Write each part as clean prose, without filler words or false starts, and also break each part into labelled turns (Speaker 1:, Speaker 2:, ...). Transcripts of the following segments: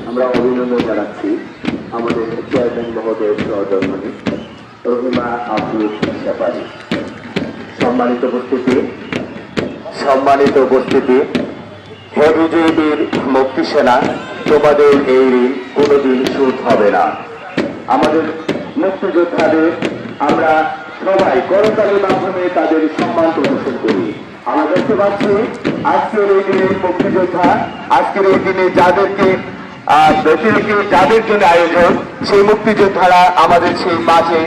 Speaker 1: আমরা অভিনন্দন জানাচ্ছি আমাদের চেয়ারম্যান মহোদয়ের সহধর্মিণী রহিমা আব্দুল ব্যাপারী। সম্মানিত উপস্থিতি, হে বিজেপির মুক্তি সেনা, তোমাদের এই ঋণ কোনোদিন শোধ হবে না। আমাদের মুক্তিযোদ্ধাদের আমরা সবাই করতালির মাধ্যমে তাদের সম্মান প্রদর্শন করি। আমরা দেখতে পাচ্ছি আজকের এই দিনে মুক্তিযোদ্ধা, আজকের এই দিনে যাদের জন্য আয়োজন, সেই মুক্তিযোদ্ধারা আমাদের সেই মাঝে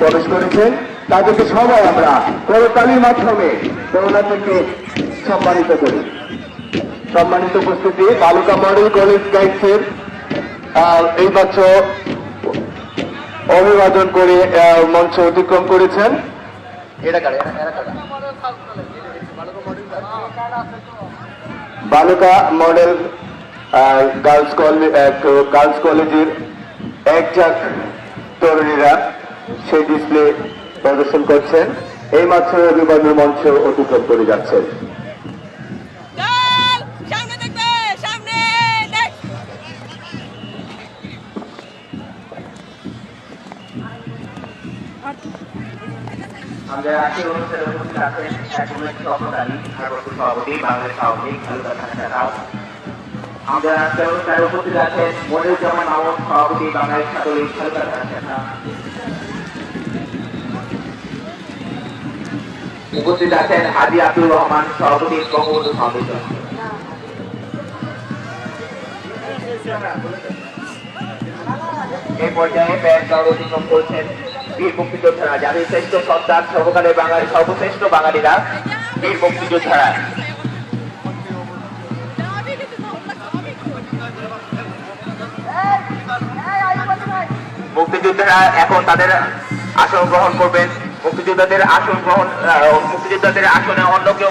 Speaker 1: প্রবেশ করেছেন। তাদেরকে সবাই আমরা করতালির মাধ্যমে করোনা থেকে সম্মানিত করি। সম্মানিত উপস্থিতি, বালুকা মডেল কলেজ গাইডসের এই মাত্র অভিবাদন করে মঞ্চ অতিক্রম করেছেন। বালুকা মডেল গার্লস কলেজের একজাক তরুণীরা সেই ডিসপ্লে প্রদর্শন করছেন। এই মাত্র অভিবাদন মঞ্চ অতিক্রম করে যাচ্ছেন।
Speaker 2: আমাদের আজকের অনুষ্ঠানে উপস্থিত আছেন সভাপতি বাংলাদেশ আওয়ামী লীগ আমাদের আজকের অনুষ্ঠানে উপস্থিত আছেন মনিরুজ্জামান মামুন, সভাপতি বাংলাদেশ ছাত্রলীগ উপস্থিত আছেন হাজি আব্দুর রহমান, সভাপতি বঙ্গবন্ধু ফাউন্ডেশন। এই পর্যায়ে ব্যান্ড দল অতিক্রম করছেন বীর মুক্তিযোদ্ধারা, যাদের শ্রেষ্ঠ সন্তান, সর্বকালের বাঙালি সর্বশ্রেষ্ঠ বাঙালিরা বীর মুক্তিযোদ্ধারা। মুক্তিযোদ্ধারা এখন তাদের আসন গ্রহণ করবেন। মুক্তিযোদ্ধাদের আসনে অন্য কেউ